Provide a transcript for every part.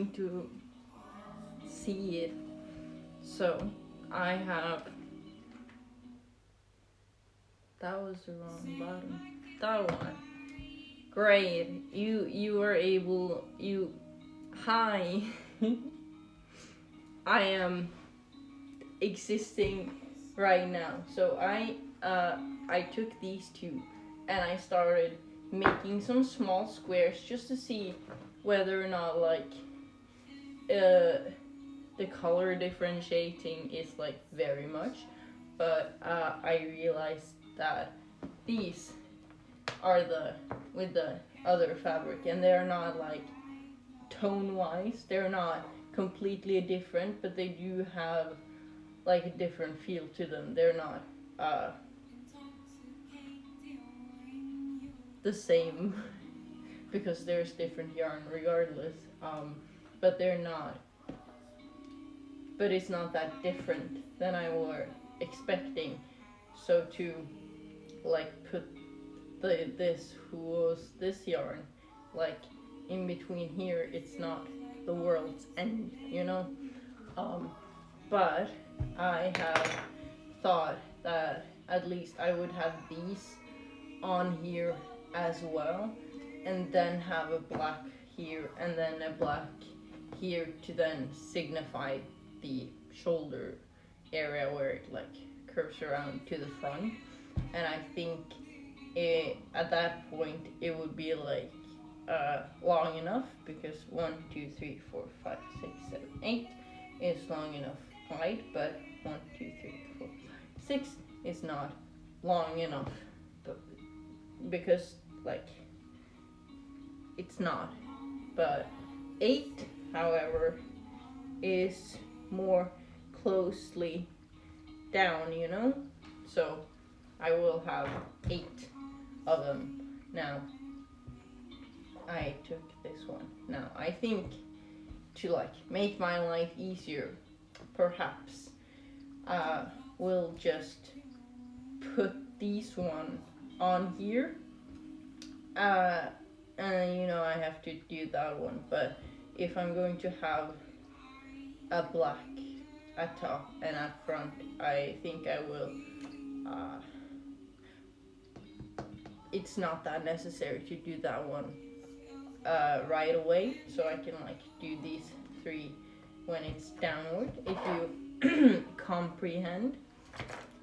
going to see it. So I have, that was the wrong button. That one. Great. You were able, hi. I am existing right now. So I took these two and I started making some small squares just to see whether or not like the color differentiating is like very much, but I realized that these are the with the other fabric and they're not like tone wise, they're not completely different, but they do have like a different feel to them. They're not the same because there's different yarn regardless, but they're not, but it's not that different than I were expecting. So to like put this yarn like in between here, it's not the world's end, you know. But I have thought that at least I would have these on here as well, and then have a black here and then a black here to then signify the shoulder area where it like curves around to the front. And I think at that point it would be like long enough because 1, 2, 3, 4, 5, 6, 7, 8 is long enough height, but 1, 2, 3, 4, 5, 6 is not long enough, but because like it's not. But 8, however, is more closely down, you know. So I will have 8 of them. Now I took this one. Now I think to like make my life easier, perhaps we'll just put these one on here. And you know I have to do that one, but if I'm going to have a black at top and at front, I think I will it's not that necessary to do that one right away, so I can like do these 3 when it's downward, if you comprehend.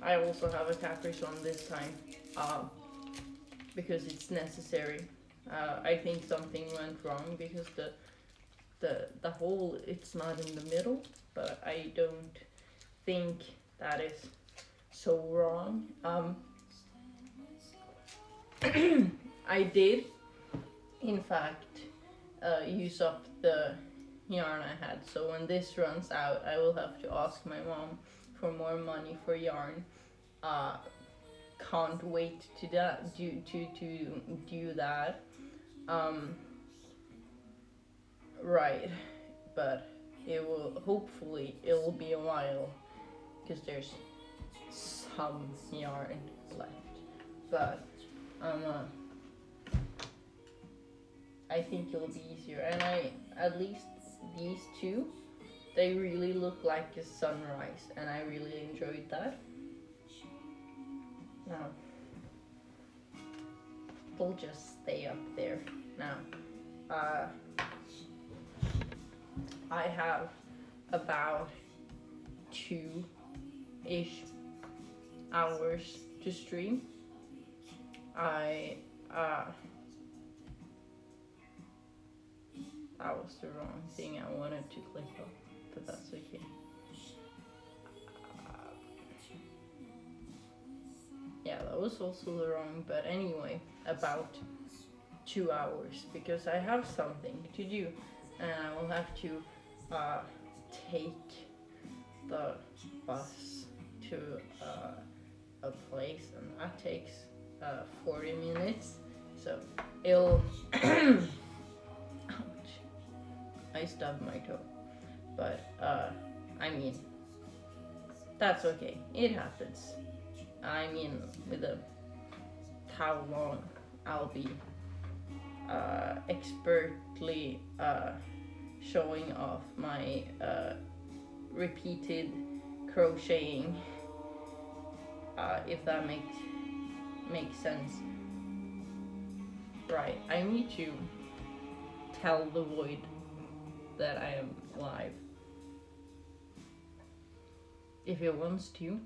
I also have a capuchon this time because it's necessary. I think something went wrong because the hole, it's not in the middle, but I don't think that is so wrong. I did in fact use up the yarn I had, so when this runs out I will have to ask my mom for more money for yarn. Can't wait to do that. Right, but it will, hopefully it will be a while because there's some yarn left, but I think it'll be easier. And I, at least these two, they really look like a sunrise, and I really enjoyed that. Now they'll just stay up there. Now I have about 2-ish hours to stream. That was the wrong thing I wanted to click on, but that's okay. Yeah, that was also the wrong, but anyway, about 2 hours, because I have something to do, and I will have to take the bus to a place, and that takes 40 minutes, so it'll I stubbed my toe, but I mean, that's okay, it happens. I mean, with how long I'll be expertly showing off my repeated crocheting, if that makes sense. Right, I need to tell the void that I am live if it wants to.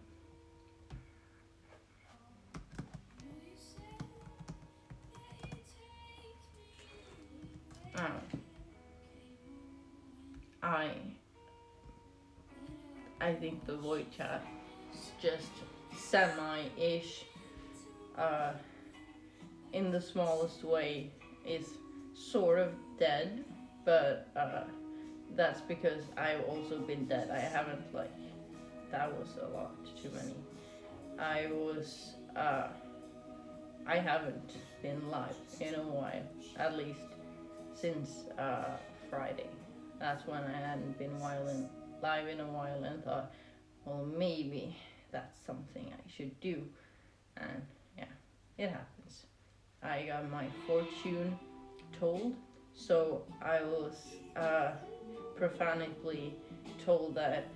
I I think the void chat is just semi-ish, uh, in the smallest way, is sort of dead, but that's because I've also been dead. I haven't, like, that was a lot too many. I haven't been live in a while, at least since Friday. That's when I hadn't been live in a while, and thought, well, maybe that's something I should do. And yeah, it happens. I got my fortune told, so I was profoundly told that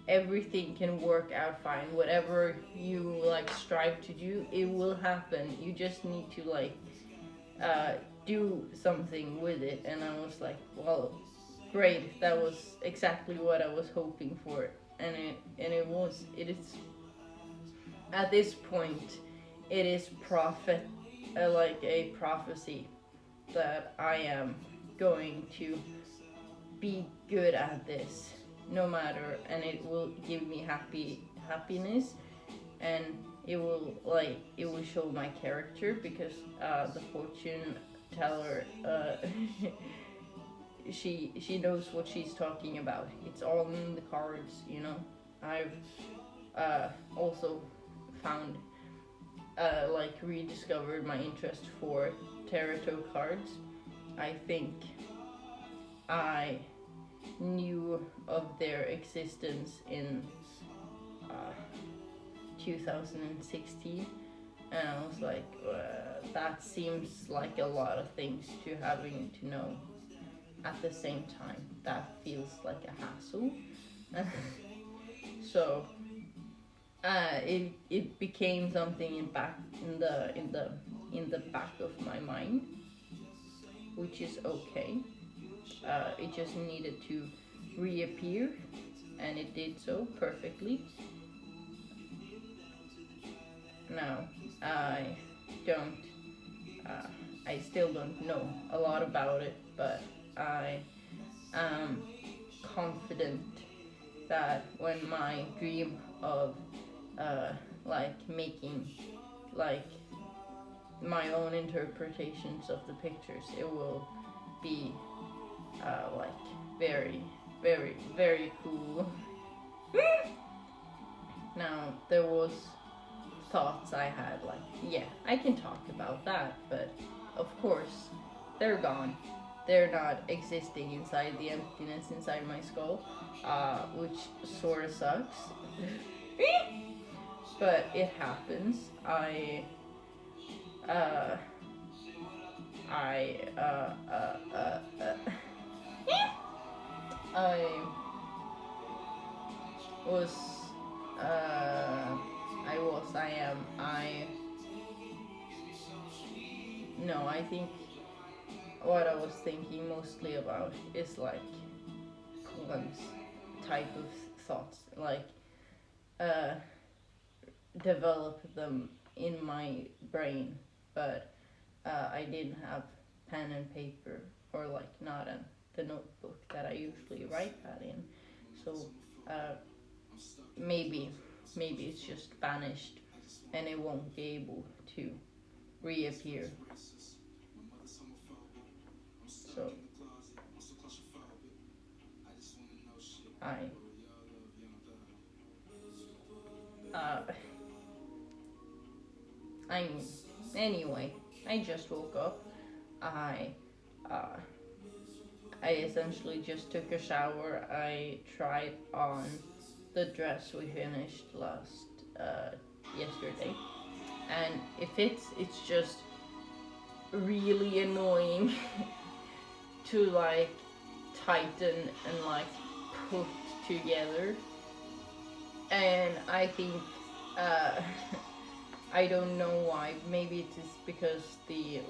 everything can work out fine. Whatever you like strive to do, it will happen. You just need to like do something with it. And I was like, well, great. That was exactly what I was hoping for. And it is at this point, it is like a prophecy that I am going to be good at this no matter, and it will give me happiness, and it will show my character, because the fortune teller, she knows what she's talking about. It's all in the cards, you know. I've also found like rediscovered my interest for tarot cards. I think I knew of their existence in 2016, and I was like, that seems like a lot of things to having to know at the same time. That feels like a hassle. So it became something in the back of my mind, which is okay. It just needed to reappear, and it did so perfectly. Now, I don't, I still don't know a lot about it, but I am confident that when my dream of like making like my own interpretations of the pictures, it will be like very, very, very cool. Now, there was thoughts I had, like, yeah, I can talk about that, but of course, they're gone. They're not existing inside the emptiness inside my skull, which sort of sucks. But it happens. I was, I am, no, I think what I was thinking mostly about is like Colin's type of thoughts, like develop them in my brain, but I didn't have pen and paper, or like not the notebook that I usually write that in. So maybe it's just vanished, and it won't be able to reappear. So I uh, I mean, anyway, I just woke up. I uh, I essentially just took a shower. I tried on the dress we finished yesterday, and it fits. It's just really annoying to like tighten and like put together. And I think uh, I don't know why. Maybe it is because the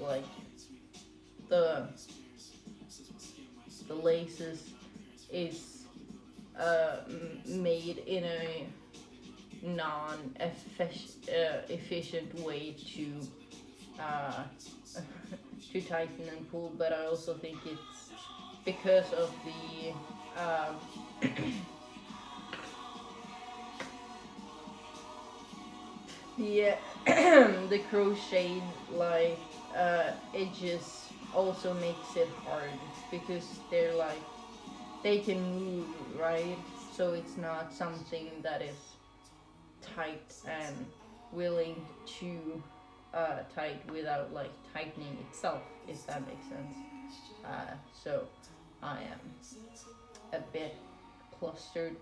the laces is made in a non-efficient way uh, to tighten and pull. But I also think it's because of the the crochet like edges also makes it hard because they're like they can move, right? So it's not something that is tight and willing to tight without like tightening itself, if that makes sense. So I am a bit clustered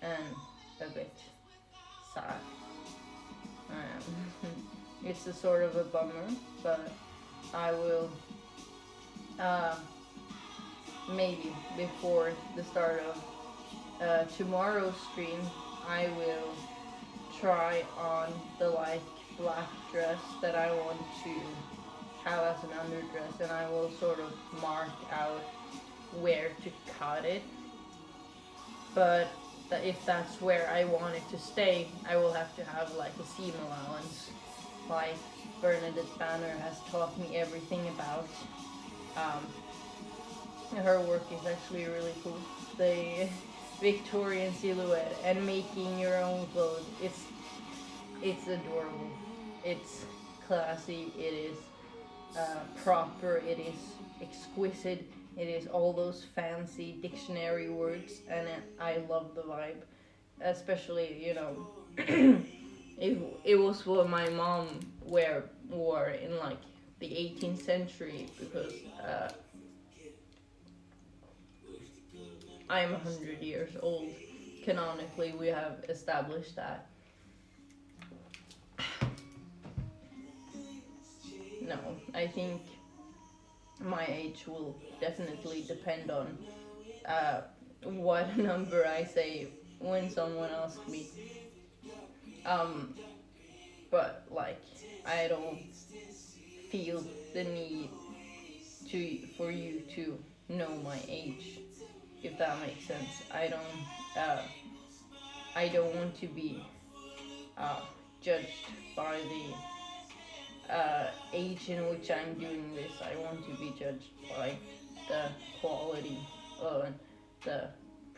and a bit sad. It's a sort of a bummer, but I will uh, maybe before the start of tomorrow's stream, I will try on the like black dress that I want to have as an underdress, and I will sort of mark out where to cut it. But if that's where I want it to stay, I will have to have like a seam allowance, like Bernadette Banner has taught me everything about. Her work is actually really cool. The Victorian silhouette and making your own clothes. It's adorable. It's classy. It is proper. It is exquisite. It is all those fancy dictionary words, and I love the vibe. Especially, it was what my mom wore in like the 18th century because I'm 100 years old. Canonically, we have established that. No, I think my age will definitely depend on what number I say when someone asks me. Um, but like, I don't feel the need for you to know my age, if that makes sense. I don't want to be uh, judged by the age in which I'm doing this. I want to be judged by the quality and the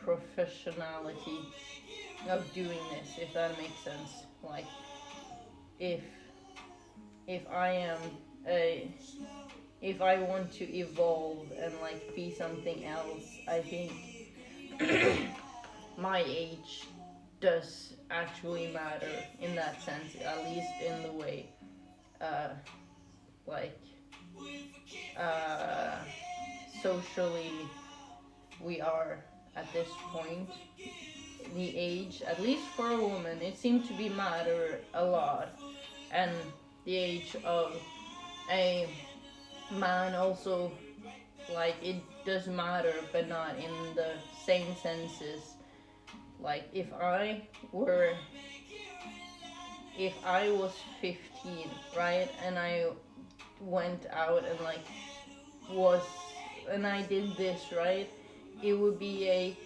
professionality of doing this, if that makes sense. Like, if if I am a if I want to evolve and like be something else, I think my age does actually matter in that sense, at least in the way uh, like uh, socially we are at this point. The age, at least for a woman, it seems to be matter a lot, and the age of a man also, like, it does matter, but not in the same senses. Like, were if I was 15, right, and I went out and like was and I did this, right, it would be a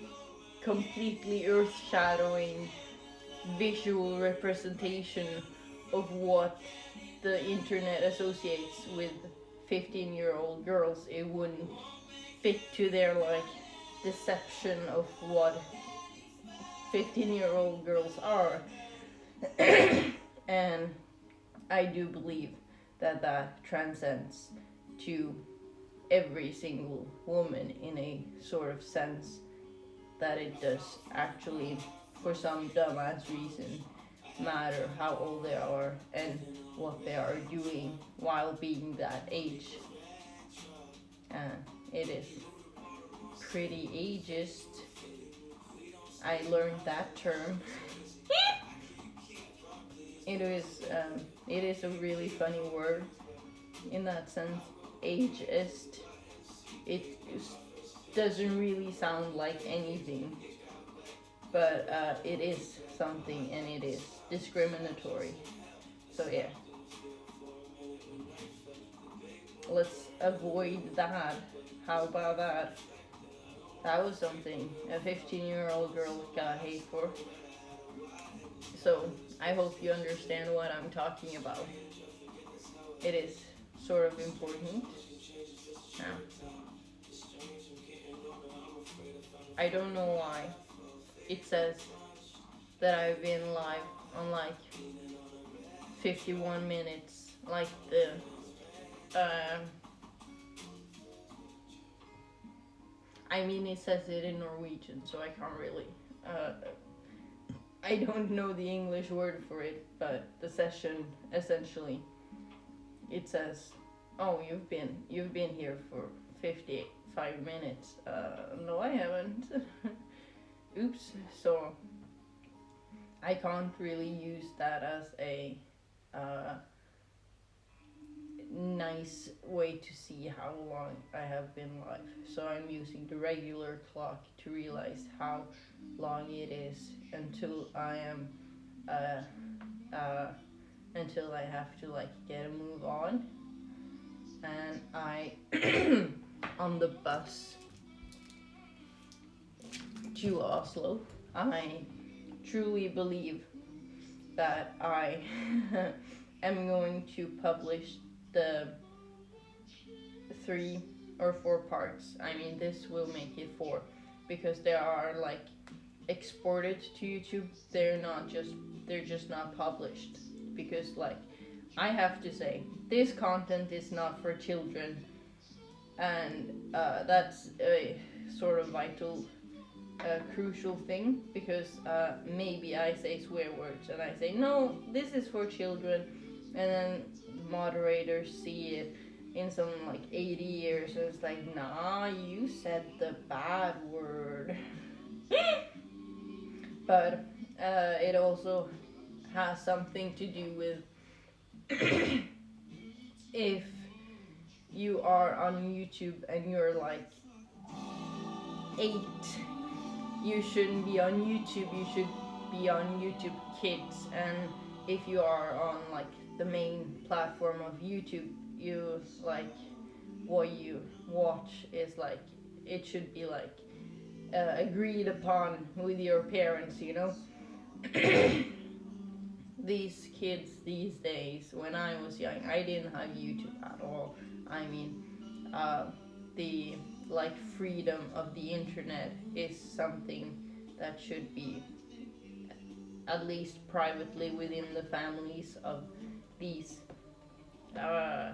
completely earth-shadowing visual representation of what the internet associates with 15-year-old girls. It wouldn't fit to their like deception of what 15-year-old girls are. And I do believe that transcends to every single woman in a sort of sense, that it does actually, for some dumbass reason, matter how old they are and what they are doing while being that age. It is pretty ageist. I learned that term. It is a really funny word in that sense. Ageist. It is doesn't really sound like anything, but it is something, and it is discriminatory. So yeah, let's avoid that. How about that? That was something a 15-year-old girl got hate for. So I hope you understand what I'm talking about. It is sort of important. Now, I don't know why it says that I've been live on like 51 minutes, like the uh, I mean, it says it in Norwegian, so I can't really. Uh, I don't know the English word for it, but the session essentially it says, "Oh, you've been here for 55 minutes." No, I haven't. Oops. So I can't really use that as a uh, nice way to see how long I have been live. So I'm using the regular clock to realize how long it is until I am until I have to like get a move on. And I on the bus to Oslo, I truly believe that I am going to publish the 3 or 4 parts. I mean, this will make it 4 because they are like exported to YouTube. They're just not published because like I have to say this content is not for children, and that's a sort of vital crucial thing because maybe I say swear words and I say no, this is for children, and then moderators see it in some like 80 years and it's like, nah, you said the bad word. But it also has something to do with if you are on YouTube and you're like 8, you shouldn't be on YouTube, you should be on YouTube Kids. And if you are on like the main platform of YouTube, you like what you watch is like it should be like agreed upon with your parents, you know. These kids these days, when I was young, I didn't have YouTube at all. I mean, the like freedom of the internet is something that should be at least privately within the families of these uh,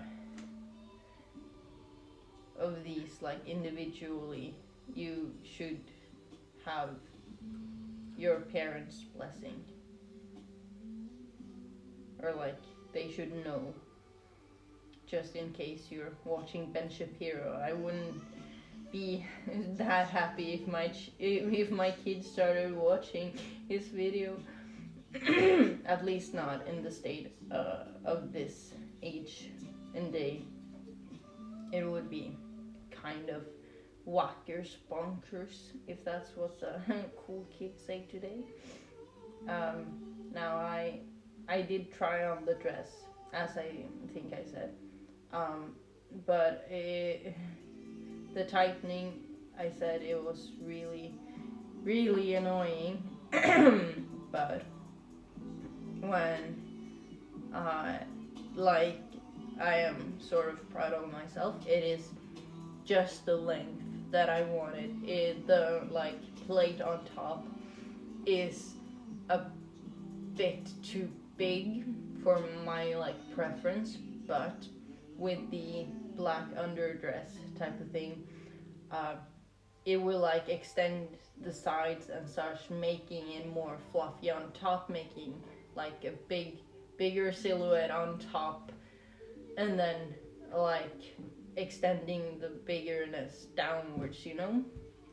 like individually. You should have your parents' blessing, or like they should know. Just in case you're watching Ben Shapiro, I wouldn't be that happy if my kids started watching his video. At least not in the state of this age and day. It would be kind of whackers bonkers, if that's what the cool kids say today. Now I did try on the dress, as I think I said, but the tightening, I said it was really really annoying. But when like I am sort of proud of myself, it is just the length that I wanted. The like plate on top is a bit too big for my like preference, but with the black underdress type of thing, uh, it will like extend the sides and such, making it more fluffy on top, making like a bigger silhouette on top, and then like extending the biggerness downwards, you know,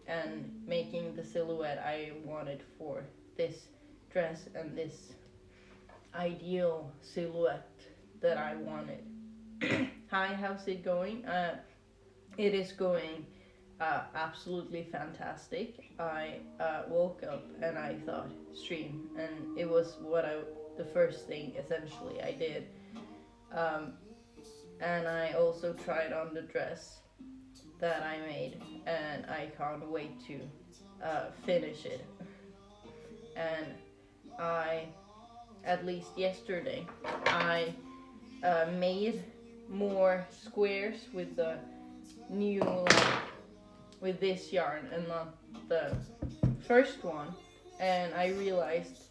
and making the silhouette I wanted for this dress and this ideal silhouette that I wanted. Hi, how's it going? It is going absolutely fantastic. I woke up and I thought stream, and it was the first thing essentially I did. Um, and I also tried on the dress that I made, and I can't wait to finish it. And I, at least yesterday, I made more squares with the new, with this yarn and not the first one. And I realized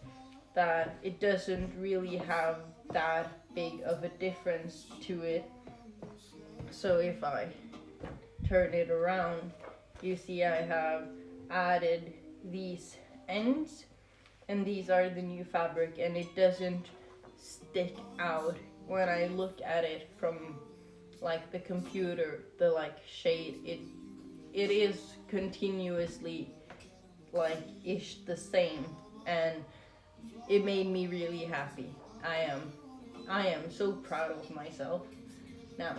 that it doesn't really have that big of a difference to it. So if I turn it around, you see I have added these ends, and these are the new fabric, and it doesn't stick out when I look at it from like the computer. The like shade, it is continuously like ish the same, and it made me really happy. I am so proud of myself. Now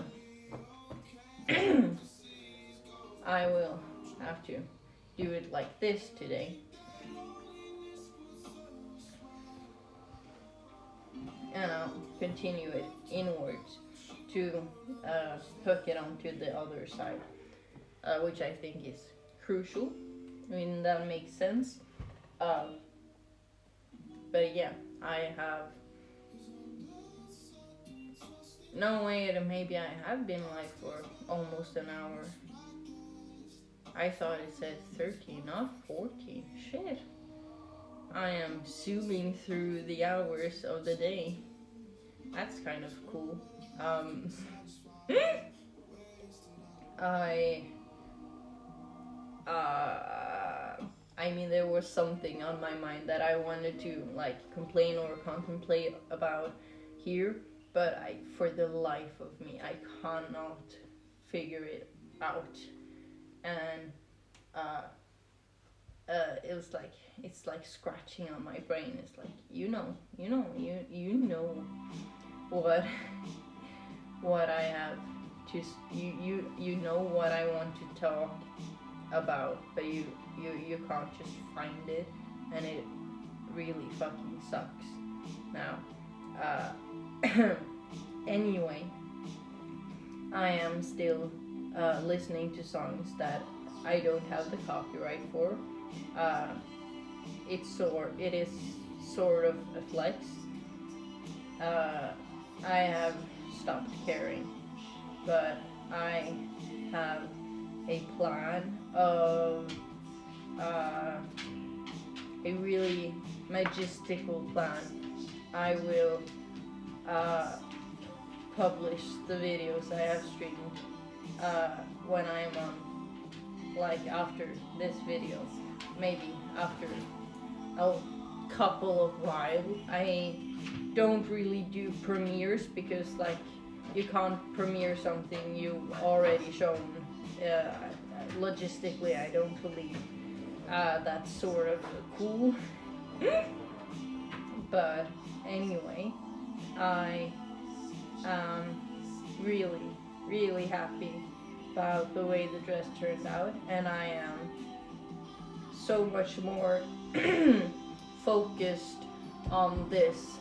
I will have to do it like this today, and I'll continue it inwards to hook it onto the other side, which I think is crucial. I mean, that makes sense. Uh, but yeah, I have no way. Maybe I have been like for almost an hour. I thought it said 13, not 14. Shit. I am zooming through the hours of the day. That's kind of cool. Um, I I mean, there was something on my mind that I wanted to like complain or contemplate about here, but for the life of me, I cannot figure it out. And it was like, it's like scratching on my brain. It's like, you know what what I have to you know what I want to talk about, but you can't just find it, and it really fucking sucks. Now, anyway, I am still listening to songs that I don't have the copyright for. It is sort of a flex. I have stopped caring, but I have a plan of a really majestical plan. I will publish the videos I have streamed when I am on, like after this video, maybe after a couple of while. I don't really do premieres because like you can't premiere something you've already shown. Logistically, I don't believe that's sort of cool. But anyway, I am really happy about the way the dress turned out, and I am so much more focused on this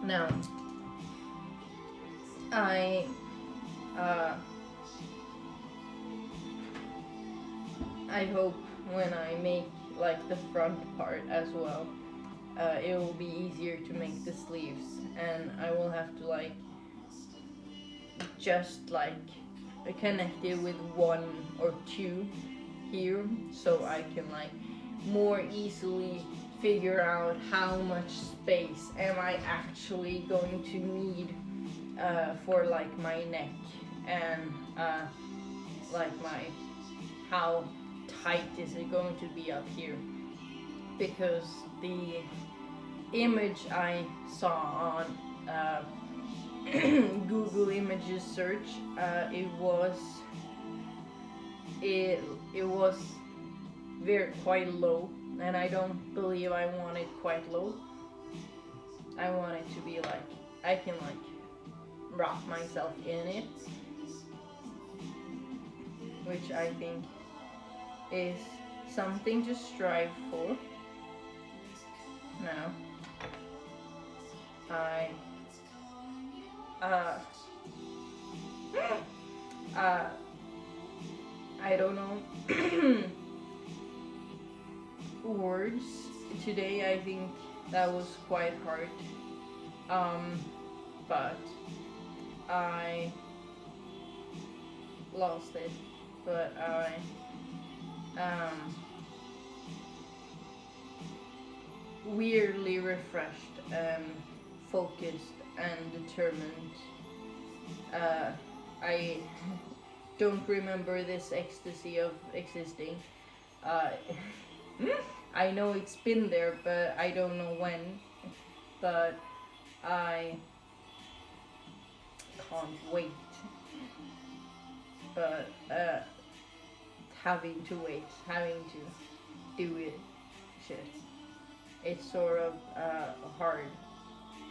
now. I hope when I make like the front part as well, it will be easier to make the sleeves, and I will have to like just like connect it with one or two here, so I can like more easily figure out how much space am I actually going to need for like my neck, and like how tight is it going to be up here, because the image I saw on Google Images search, it was quite low, and I don't believe I want it quite low. I want it to be like I can like wrap myself in it, which I think is something to strive for. Now, I uh, uh, I don't know words today. I think that was quite hard. But I lost it. But I weirdly refreshed and focused and determined. I don't remember this ecstasy of existing. Uh, I know it's been there, but I don't know when. But I can't wait. But having to wait, having to do it, shit. It's sort of hard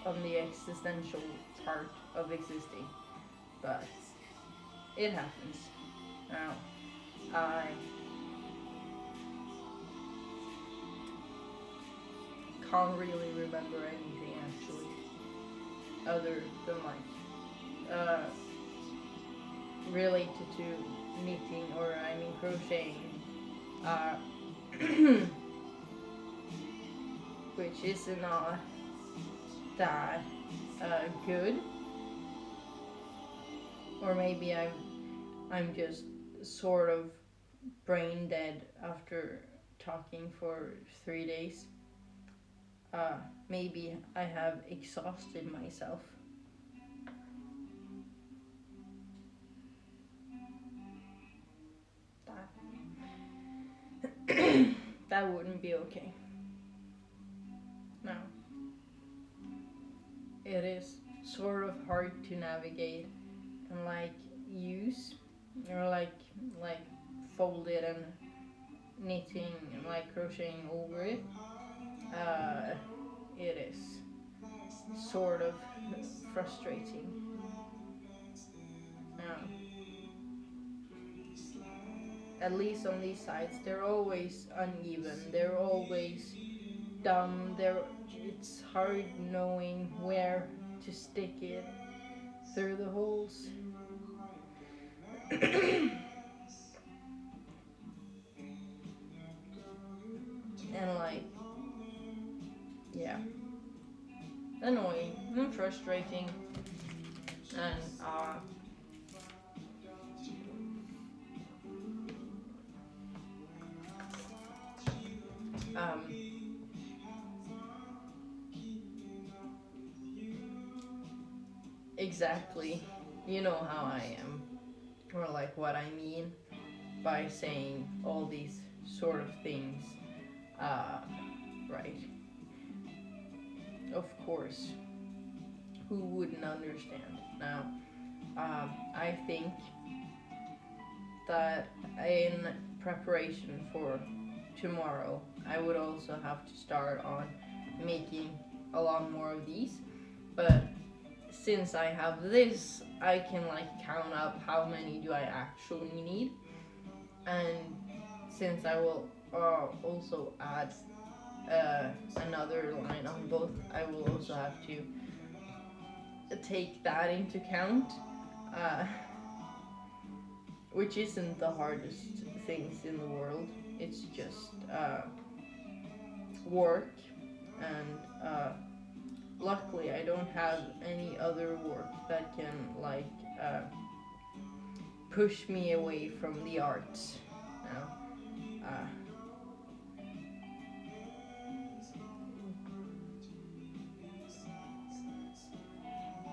on the existential part of existing, but it happens. Now, I can't really remember anything actually, other than like related to knitting or I mean crocheting, which is not that good, or maybe I'm just sort of brain dead after talking for 3 days. Maybe I have exhausted myself. That wouldn't be okay. No. It is sort of hard to navigate and like use or like fold it and knitting and like crocheting over it. It is sort of frustrating. Um, at least on these sides, they're always uneven. They're always dumb. It's hard knowing where to stick it through the holes. And like, yeah, annoying and frustrating. And um, exactly, you know how I am, or like what I mean by saying all these sort of things. Right. Of course. Who wouldn't understand? Now, I think that in preparation for tomorrow, I would also have to start on making a lot more of these. But since I have this, I can like count up how many do I actually need. And since I will also add another line on both, I will also have to take that into account, uh, which isn't the hardest things in the world. It's just work, and luckily I don't have any other work that can like push me away from the arts. Now,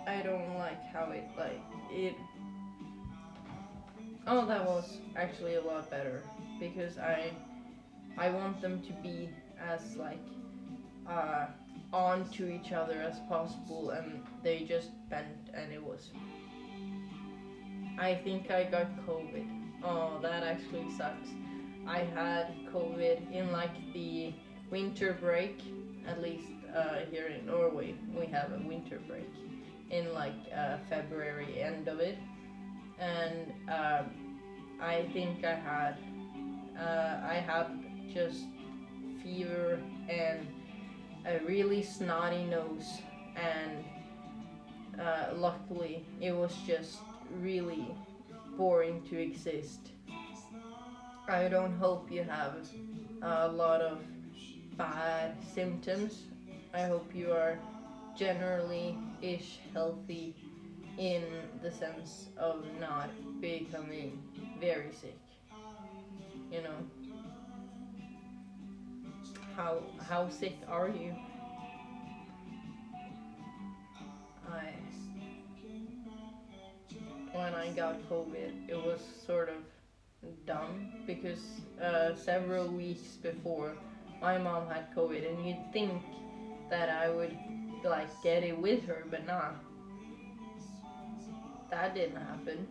I don't like how it. Oh, that was actually a lot better because I want them to be as like uh, on to each other as possible, and they just bent, and it was. I think I got COVID. Oh, that actually sucks. I had COVID in like the winter break. At least here in Norway, we have a winter break in like February, end of it, and I think I had just fever and a really snotty nose, and luckily it was just really boring to exist. I don't hope you have a lot of bad symptoms. I hope you are generally ish healthy in the sense of not becoming very sick. You know, how sick are you? I When I got COVID, it was sort of dumb because several weeks before my mom had COVID, and you'd think that I would like get it with her, but nah, that didn't happen.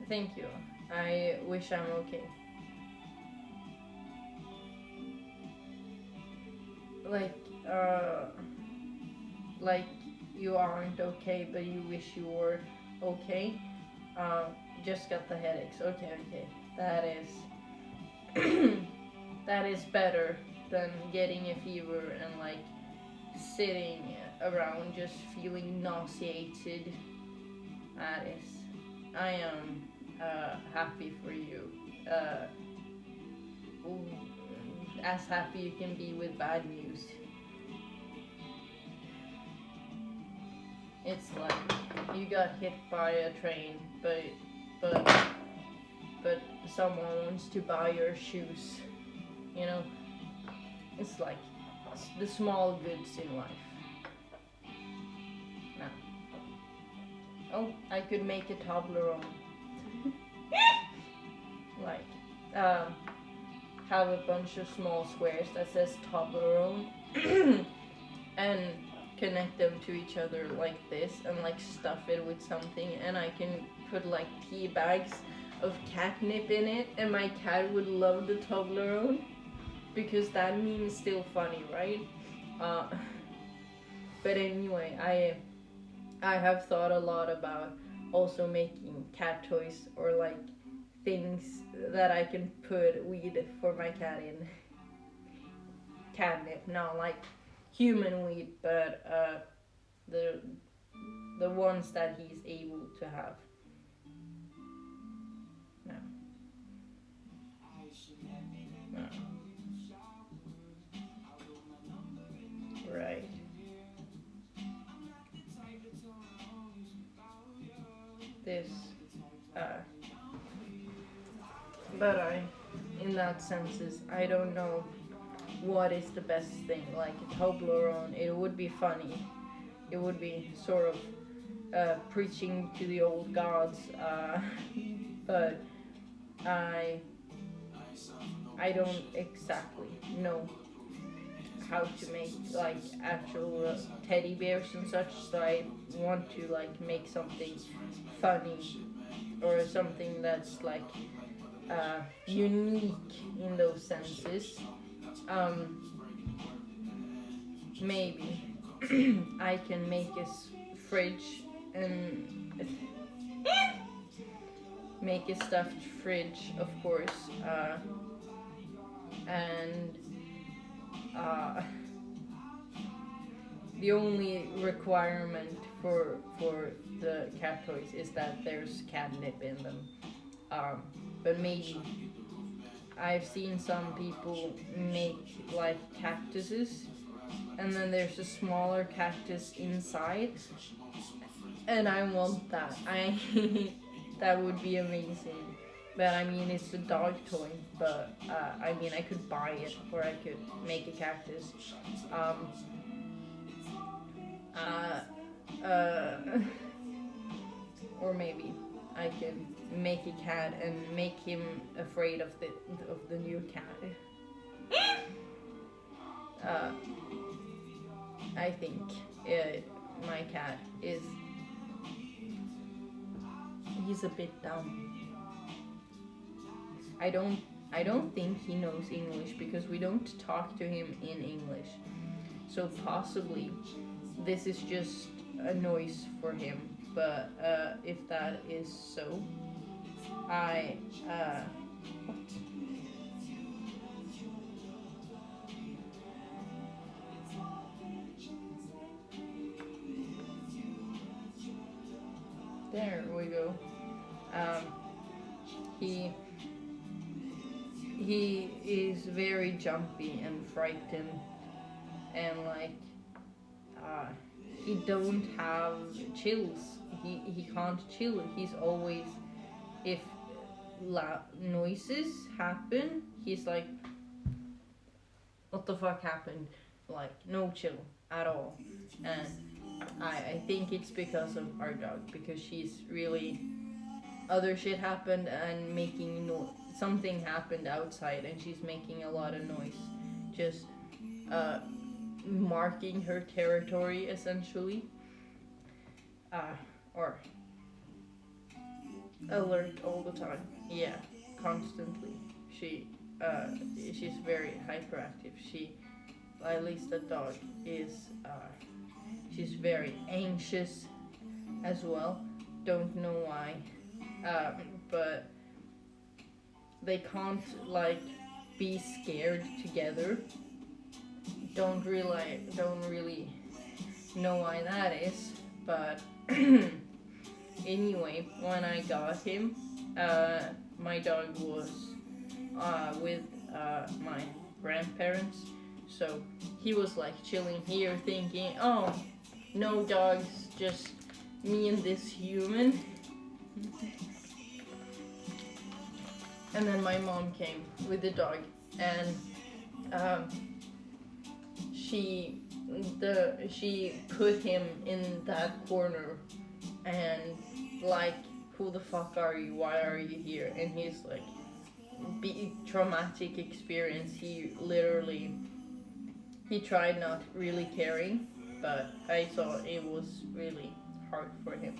Thank you. I wish I'm okay. Like, uh, like you aren't okay, but you wish you were okay. Uh, just got the headaches. Okay, okay. That is that is better than getting a fever and like sitting around just feeling nauseated. That is. I am happy for you. Uh, as happy you can be with bad news. It's like you got hit by a train, but but someone wants to buy your shoes. You know, it's like the small goods in life. Now, oh, I could make a Toblerone. Like, um, have a bunch of small squares that says Toblerone, and connect them to each other like this, and like stuff it with something, and I can put like tea bags of catnip in it, and my cat would love the Toblerone because that meme is still funny, right? Uh, but anyway, I have thought a lot about also making cat toys or like things that I can put weed for my cat in. Catnip, not like human weed, but the the ones that he's able to have. No, no. Right. This, uh, but in that senses, I don't know what is the best thing. Like a Toblerone, it would be funny. It would be sort of preaching to the old gods, but I I don't exactly know how to make like actual teddy bears and such. So I want to like make something funny or something that's like unique in those senses. Um, Maybe I can make a fridge and make a stuffed fridge, of course, and uh, the only requirement for the cat toys is that there's catnip in them. Um, but maybe I've seen some people make like cactuses, and then there's a smaller cactus inside, and I want that. I that would be amazing. But I mean, it's a dog toy. But I mean, I could buy it, or I could make a cactus. Um, uh, or maybe I could make a cat and make him afraid of the new cat. Uh, I think my cat is he's a bit dumb. I don't I don't think he knows English because we don't talk to him in English. So possibly this is just a noise for him. But if that is so, I what? There we go. Um, he he is very jumpy and frightened, and like uh, he don't have chills. He can't chill. He's always, if noises happen, he's like, what the fuck happened? Like no chill at all. And I think it's because of our dog, because she's really, other shit happened and making something happened outside and she's making a lot of noise, just uh, marking her territory essentially, uh, or alert all the time. Yeah, constantly. She she's very hyperactive. She, at least the dog is, she's very anxious as well. Don't know why, but they can't like be scared together. Don't really know why that is, but anyway, when I got him, my dog was with my grandparents, so he was like chilling here, thinking, "Oh, no dogs, just me and this human." And then my mom came with the dog, and um, she she put him in that corner, and like, who the fuck are you? Why are you here? And he's like, traumatic experience. He tried not really caring, but I saw it was really hard for him,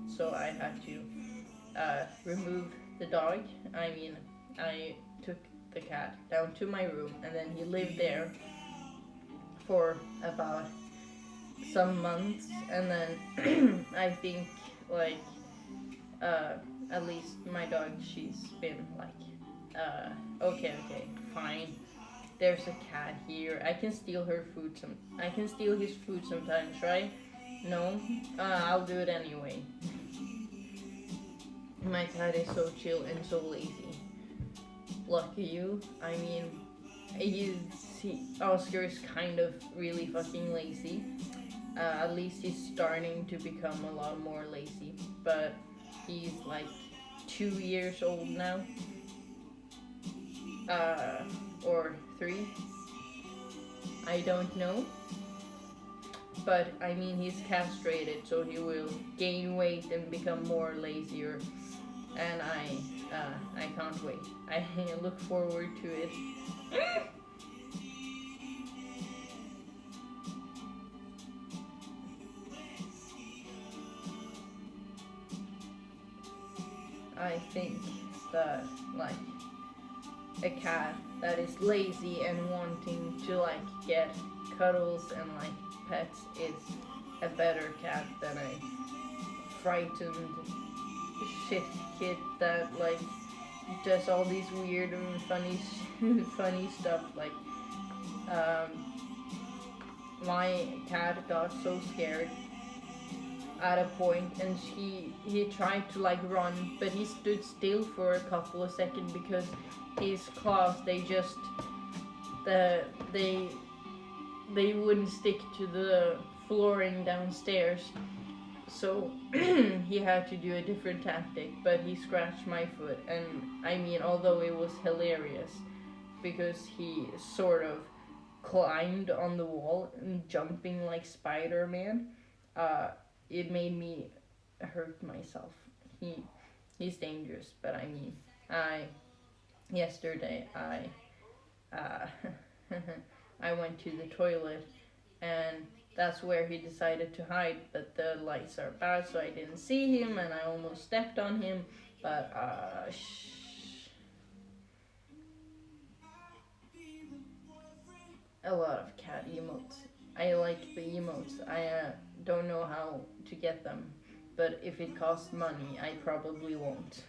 so I had to remove the dog. I mean, I took the cat down to my room, and then he lived there for about some months, and then I think like at least my dog, she's been like, okay, fine. There's a cat here. I can steal her food. I can steal his food sometimes, right? No, I'll do it anyway. My cat is so chill and so lazy. Lucky you. I mean, Oscar is kind of really fucking lazy. At least he's starting to become a lot more lazy. But he's like 2 years old now. Or 3. I don't know. But I mean, he's castrated, so he will gain weight and become more lazier. And I can't wait. I look forward to it. I think that like a cat that is lazy and wanting to like get cuddles and like pets is a better cat than a frightened shit kid that like does all these weird and funny stuff. Like my cat got so scared at a point, and he tried to like run, but he stood still for a couple of seconds because his claws, they wouldn't stick to the flooring downstairs, so he had to do a different tactic. But he scratched my foot, and I mean, although it was hilarious because he sort of climbed on the wall and jumping like Spider-Man, it made me hurt myself. He's dangerous, but I mean, yesterday uh, I went to the toilet, and that's where he decided to hide, but the lights are bad, so I didn't see him, and I almost stepped on him, but a lot of cat emotes. I like the emotes. I don't know how to get them, but if it costs money, I probably won't.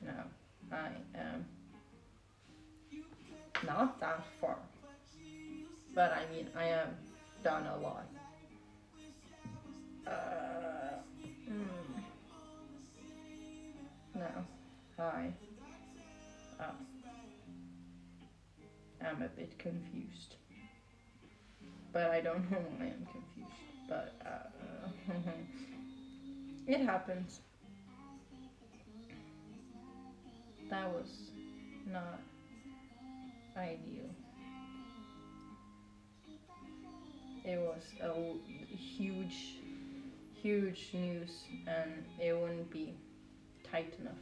No, I am not that far, but I mean, I have done a lot. Mm, no, I uh, am a bit confused, but I don't know why I'm confused. But it happens. That was not ideal. It was a huge, huge news, and it wouldn't be tight enough.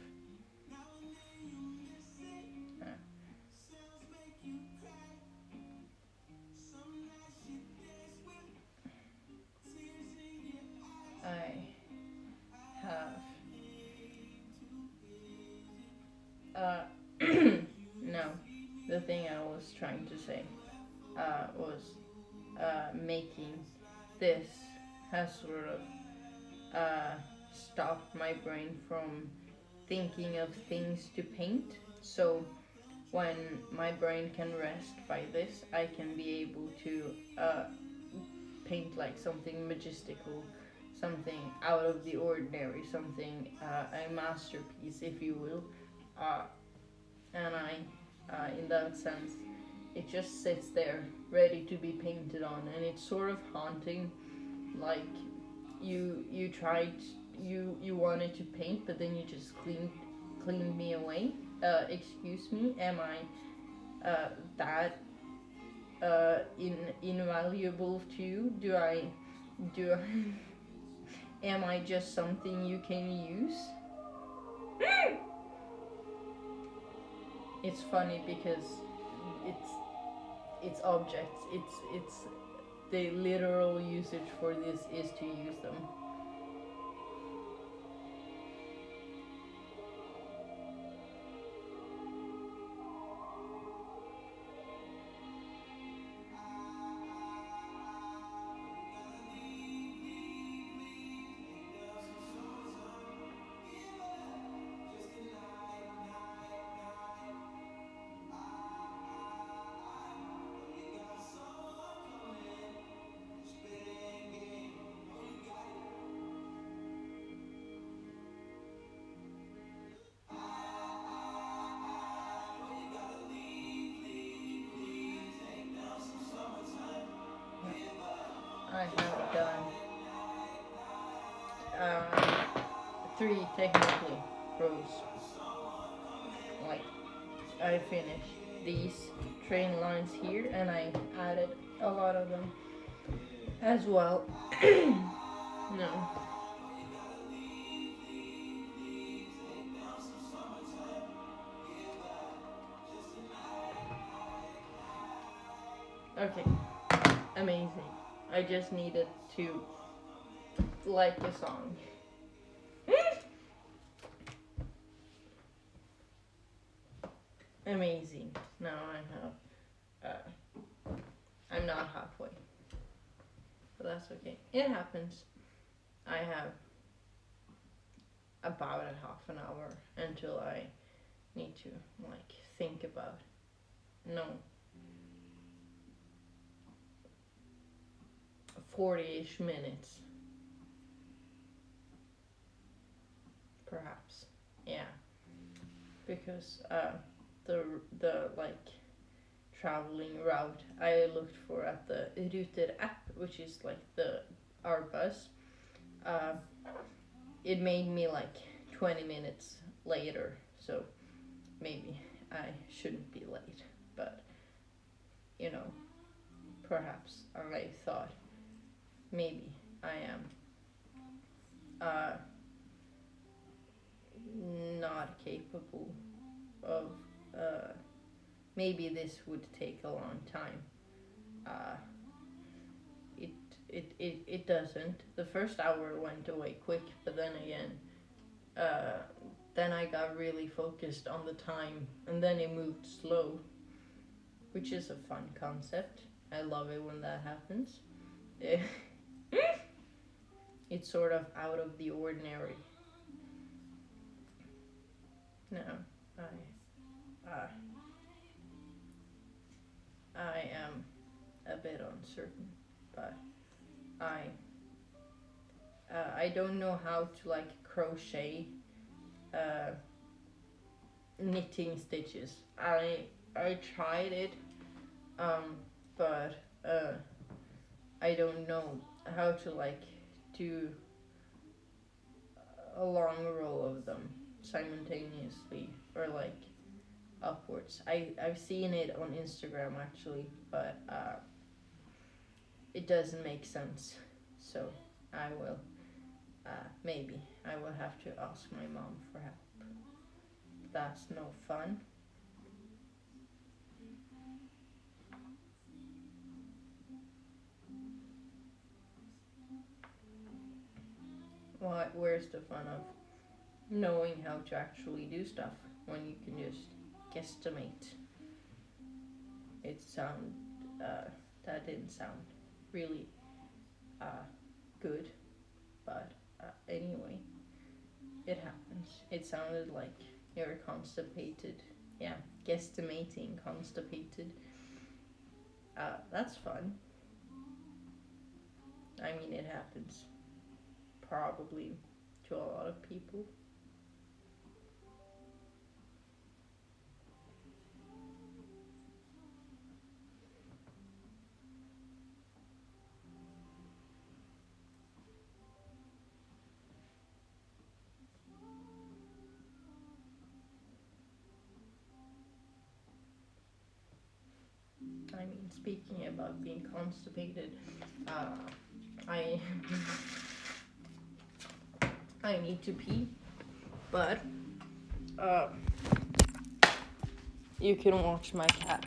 Uh, I have no. The thing I was trying to say was making this has sort of stopped my brain from thinking of things to paint. So when my brain can rest by this, I can be able to paint like something majestical, something out of the ordinary, something a masterpiece, if you will. Uh, and in that sense, it just sits there, ready to be painted on, and it's sort of haunting. Like you tried, you wanted to paint, but then you just cleaned me away. Excuse me, am I that invaluable to you? Do I am I just something you can use? It's funny because it's it's objects. It's the literal usage for this is to use them. I have done uh, three technically rows. Like I finished these train lines here, and I added a lot of them as well. No. Okay. Amazing. I just needed to like the song. Amazing. Now I have. I'm not halfway, but that's okay. It happens. I have about a half an hour until I need to like think about. No, 40-ish minutes, perhaps. Yeah, because the like traveling route I looked for at the Ruter app, which is like the our bus. Uh, it made me like 20 minutes later, so maybe I shouldn't be late. But you know, perhaps I thought maybe I am not capable of. Maybe this would take a long time. Uh, it, it doesn't. The first hour went away quick, but then again, uh, then I got really focused on the time, and then it moved slow, which is a fun concept. I love it when that happens. It's sort of out of the ordinary. No, uh, I am a bit uncertain, but I I don't know how to like crochet uh, knitting stitches. I tried it, um, but I don't know how to like do a long row of them simultaneously or like upwards. I've seen it on Instagram actually, but it doesn't make sense. So I will maybe I will have to ask my mom for help. That's no fun. Where's the fun of knowing how to actually do stuff when you can just guesstimate? It sound that didn't sound really good, but anyway, it happens. It sounded like you're constipated. Yeah, guesstimating constipated. That's fun. I mean, it happens probably to a lot of people. I mean, speaking about being constipated, I I need to pee, but uh, you can watch my cat.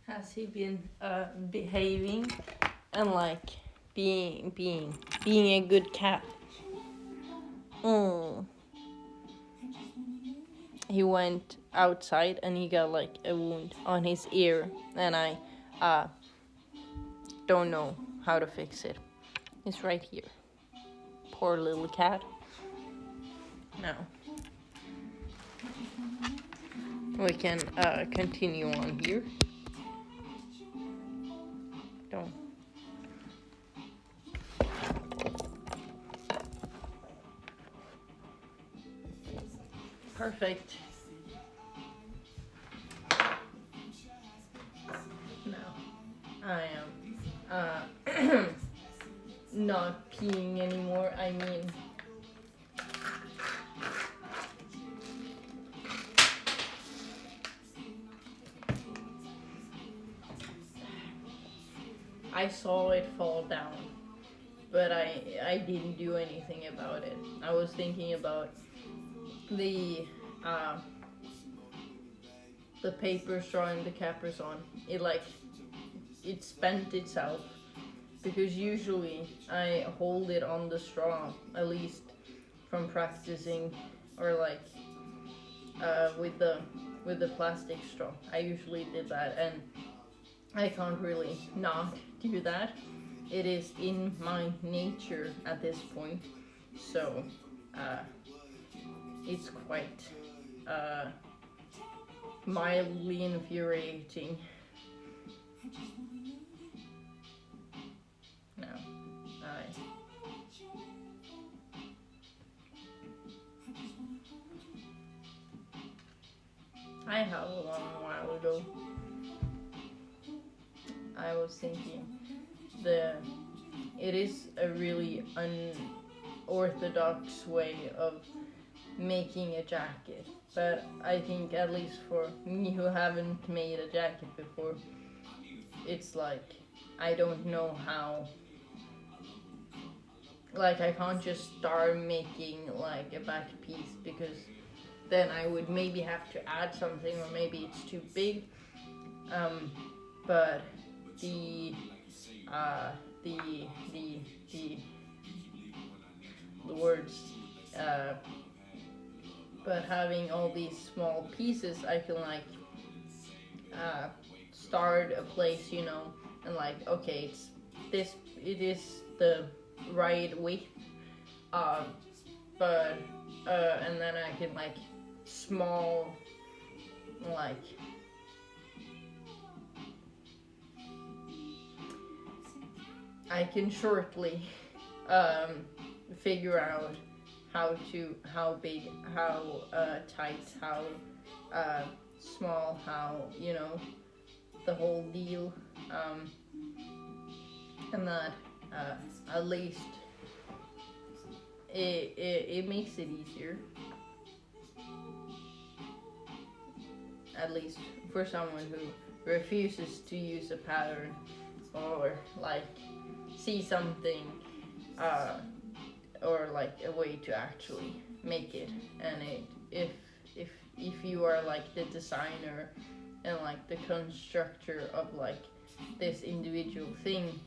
Has he been behaving and like being a good cat? Mm. He went outside and he got like a wound on his ear, and I don't know how to fix it. is right here. Poor little cat. Now, we can continue on here. Don't. Perfect. Now, I am not peeing anymore. I mean, I saw it fall down, but I didn't do anything about it. I was thinking about the paper straw and the Capri-Sun. It spent itself, because usually I hold it on the straw, at least from practicing, or like with the plastic straw. I usually did that, and I can't really not do that. It is in my nature at this point, so it's quite mildly infuriating. No, I have a long while ago. I was thinking it is a really unorthodox way of making a jacket, but I think, at least for me who haven't made a jacket before, it's like I don't know how. Like, I can't just start making like a back piece, because then I would maybe have to add something, or maybe it's too big. But the words. But having all these small pieces, I can like start a place, and like, okay, it is the right width, but and then I can like small, like, I can shortly figure out how big, how tight, how small, how, the whole deal, and that at least it makes it easier, at least for someone who refuses to use a pattern, or like see something or like a way to actually make it. And if you are like the designer and like the constructor of like this individual thing,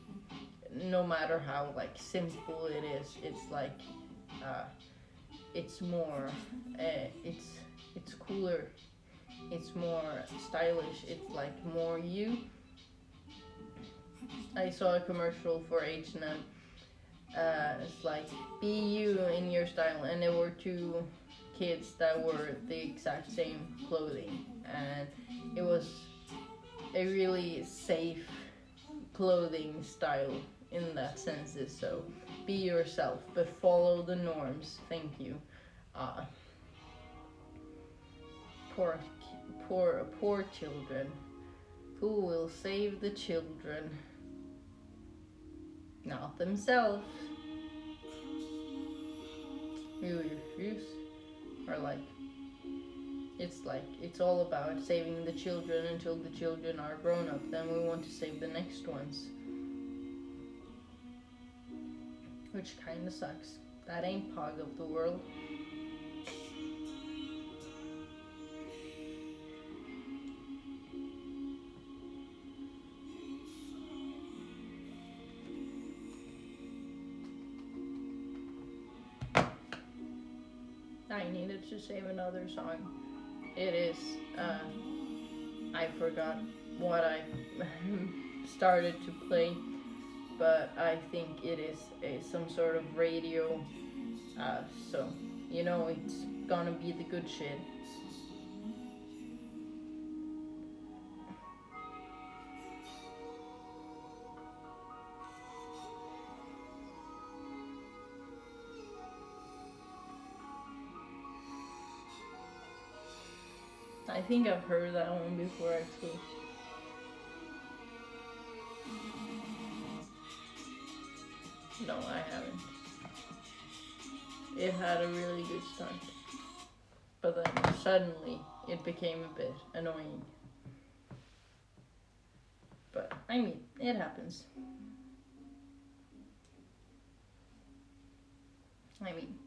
no matter how like simple it is, it's like it's more it's cooler, it's more stylish, it's like more you. I saw a commercial for H&M. It's like, be you in your style, and there were two kids that were the exact same clothing, and it was a really safe clothing style in that sense. So be yourself, but follow the norms. Thank you. Poor children. Who will save the children? Not themselves. We refuse. Or like, it's all about saving the children until the children are grown up. Then we want to save the next ones. Which kinda sucks. That ain't part of the world. I needed to save another song. It is, I forgot what I started to play, but I think it is some sort of radio. So it's gonna be the good shit. I think I've heard that one before actually. No, I haven't. It had a really good start, but then suddenly it became a bit annoying. But I mean, it happens. I mean,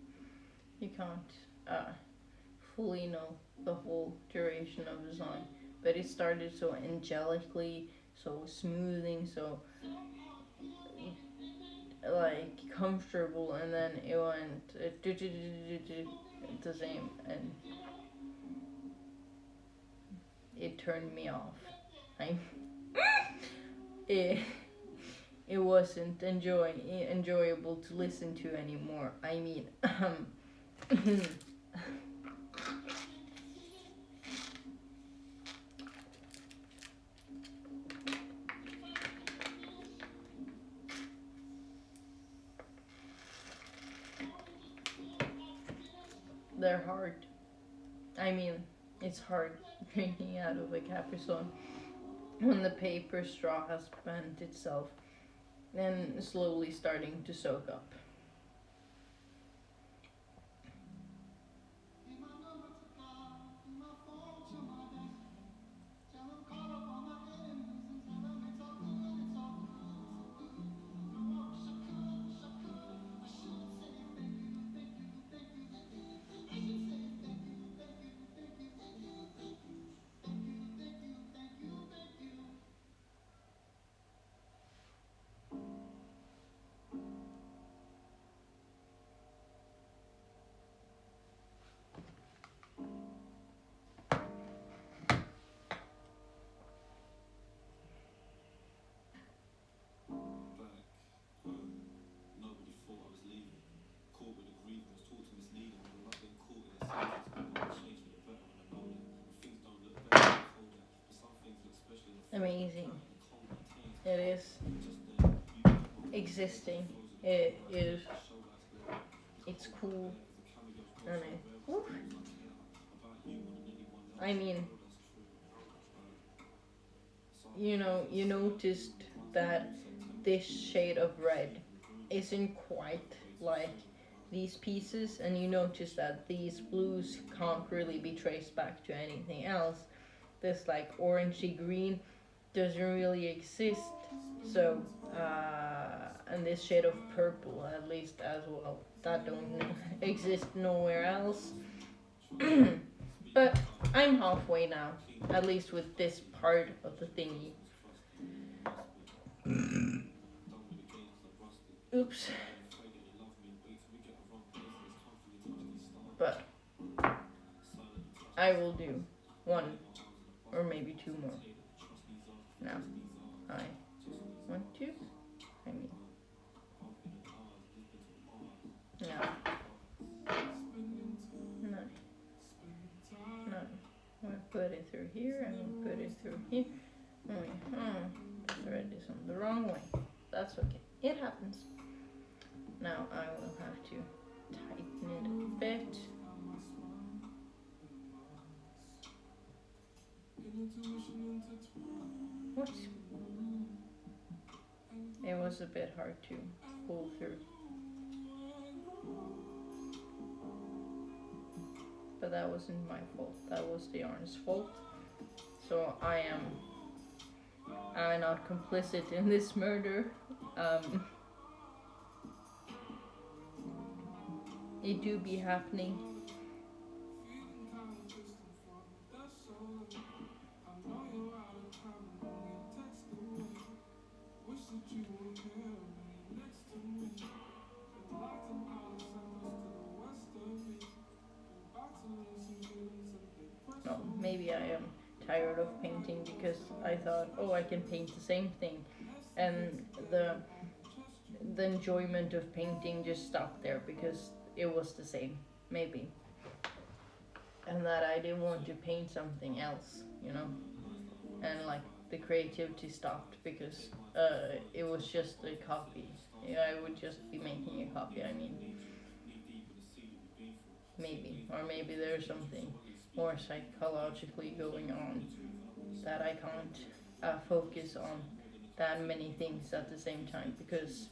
you can't uh, fully know the whole duration of the song, but it started so angelically, so smoothing, so like comfortable, and then it went the same, and it turned me off. I it it wasn't enjoyable to listen to anymore. I mean, they're hard. I mean, it's hard drinking out of a Capri Sun when the paper straw has bent itself and slowly starting to soak up. Amazing. It is existing. It is. It's cool. And I mean, you noticed that this shade of red isn't quite like these pieces, and you notice that these blues can't really be traced back to anything else. This like orangey green doesn't really exist. So, and this shade of purple, at least as well, that don't exist nowhere else. But I'm halfway now, at least with this part of the thingy. Oops. But I will do one or maybe two more. Now, I want to. I mean, now, no, no. I'm gonna put it through here. I'm gonna put it through here. The thread is on the wrong way. That's okay. It happens. Now I will have to tighten it a bit. What? It was a bit hard to pull through. But that wasn't my fault. That was the yarn's fault. So I'm not complicit in this murder. It do be happening. Well, maybe I am tired of painting because I thought, oh, I can paint the same thing, and the the enjoyment of painting just stopped there because it was the same, maybe. And that I didn't want to paint something else, you know? And like the creativity stopped because it was just a copy. Yeah, I would just be making a copy, I mean. Maybe. Or maybe there's something more psychologically going on that I can't focus on that many things at the same time, because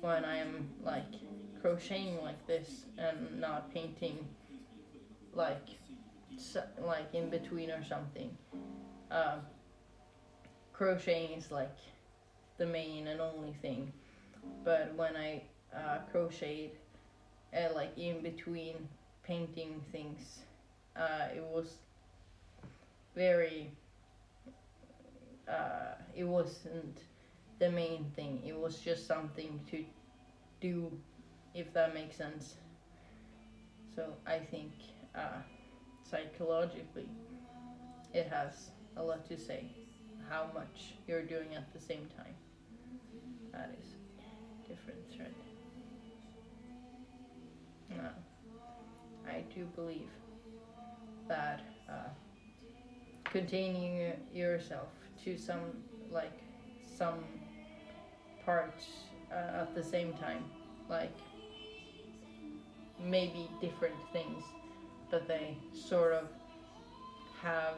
when I am like crocheting like this and not painting like like in between or something, uh, crocheting is like the main and only thing. But when I crocheted like in between painting things, it was very it wasn't the main thing. It was just something to do, if that makes sense. So I think psychologically it has a lot to say how much you're doing at the same time. That is different thread. No, I do believe that containing yourself to like some parts at the same time, like maybe different things, but they sort of have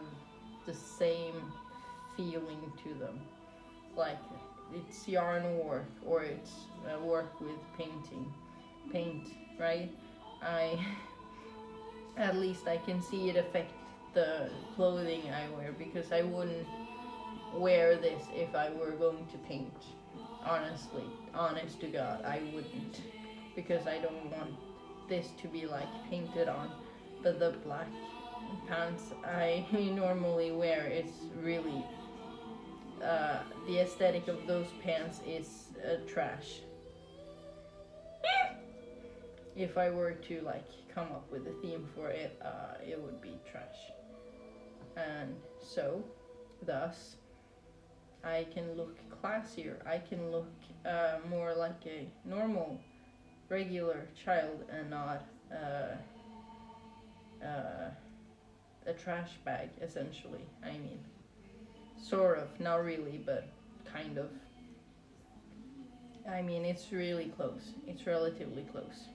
the same feeling to them. Like it's yarn work or it's work with paint, right? I at least I can see it affect the clothing I wear, because I wouldn't wear this if I were going to paint. Honestly, honest to God, I wouldn't, because I don't want this to be like painted on. But the black pants I normally wear is really the aesthetic of those pants is trash. If I were to like come up with a theme for it, it would be trash. And so, thus, I can look classier. I can look more like a normal, regular child and not a trash bag, essentially. I mean, sort of, not really, but kind of. I mean, it's really close. It's relatively close.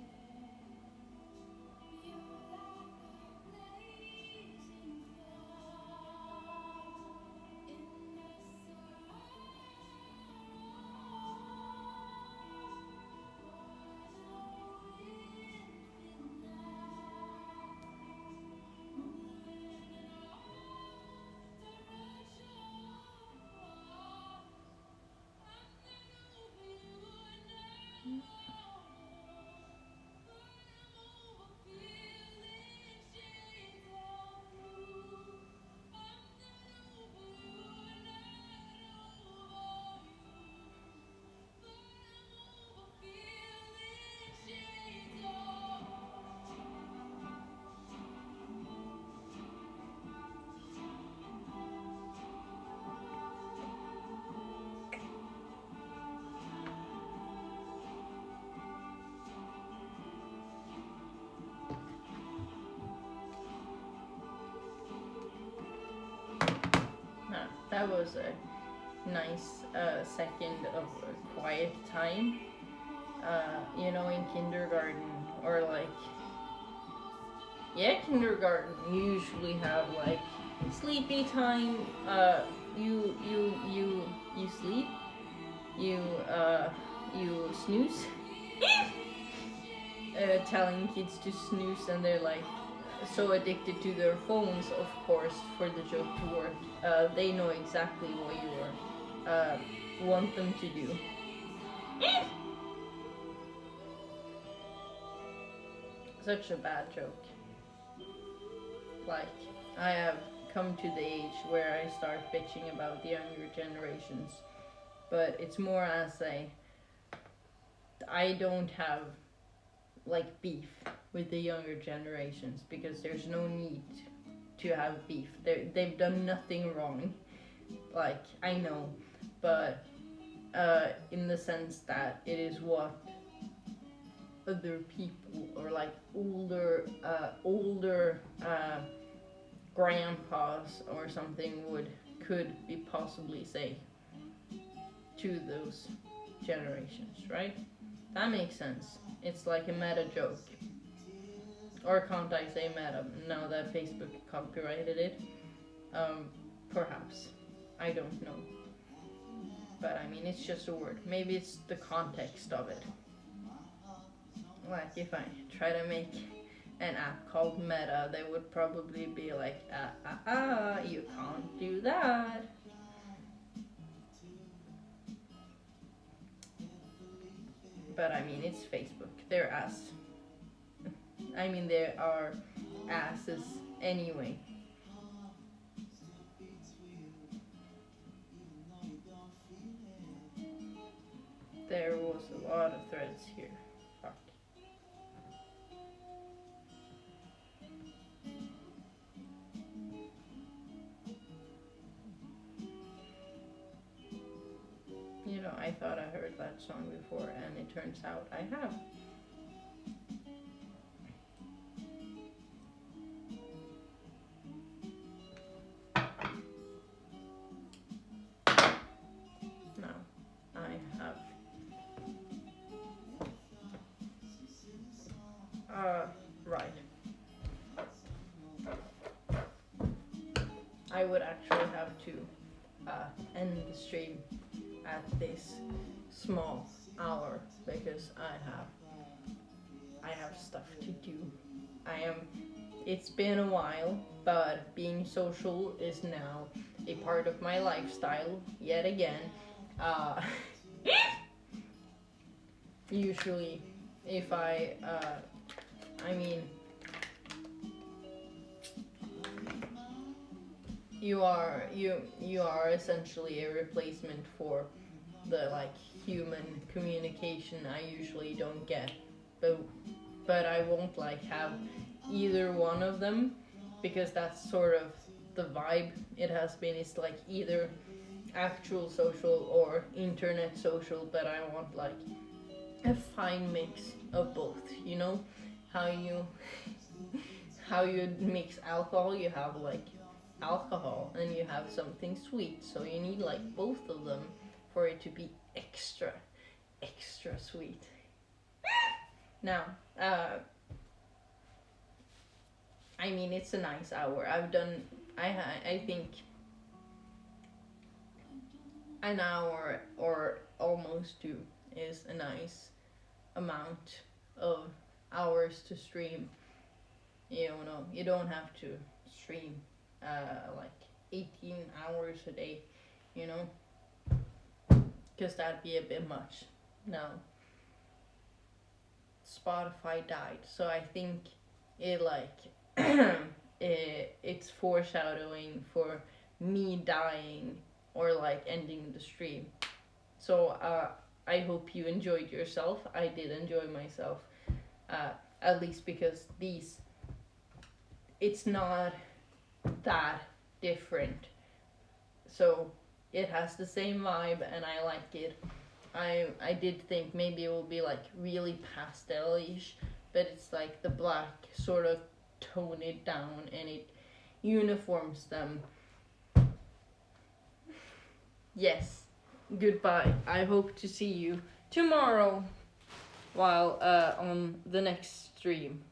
That was a nice second of quiet time. In kindergarten, or like, yeah, kindergarten, you usually have like sleepy time. You sleep. You snooze. Telling kids to snooze, and they're like so addicted to their phones, of course, for the joke to work. They know exactly what you want them to do. Such a bad joke. Like, I have come to the age where I start bitching about the younger generations, but it's more as I don't have like beef with the younger generations, because there's no need to have beef. They've done nothing wrong. Like, I know, but in the sense that it is what other people or like older grandpas or something could be possibly say to those generations, right? That makes sense. It's like a meta joke. Or can't I say meta now that Facebook copyrighted it? Perhaps. I don't know. But I mean, it's just a word. Maybe it's the context of it. Like if I try to make an app called Meta, they would probably be like, you can't do that. But I mean, it's Facebook. They're ass. I mean, they are asses anyway. There was a lot of threads here. Fuck. You know, I thought I heard that song before, and it turns out I have. Now, I have right. I would actually have to end the stream at this small hour because I have stuff to do. It's been a while, but being social is now a part of my lifestyle yet again. Usually if I mean, you are essentially a replacement for the like human communication I usually don't get, but I won't like have either one of them because that's sort of the vibe it has been. It's like either actual social or internet social, but I want like a fine mix of both, you know? How you mix alcohol, you have like alcohol and you have something sweet, so you need like both of them for it to be extra sweet. Now, I mean, it's a nice hour. I think an hour or almost two is a nice amount of hours to stream. You know, you don't have to stream like 18 hours a day, you know, because that'd be a bit much. Now, Spotify died, so I think it like it's foreshadowing for me dying or like ending the stream. So I hope you enjoyed yourself. I did enjoy myself, at least because it's not that different. So it has the same vibe and I like it. I did think maybe it will be like really pastel-ish, but it's like the black sort of tone it down and it uniforms them. Yes, goodbye. I hope to see you tomorrow while on the next stream.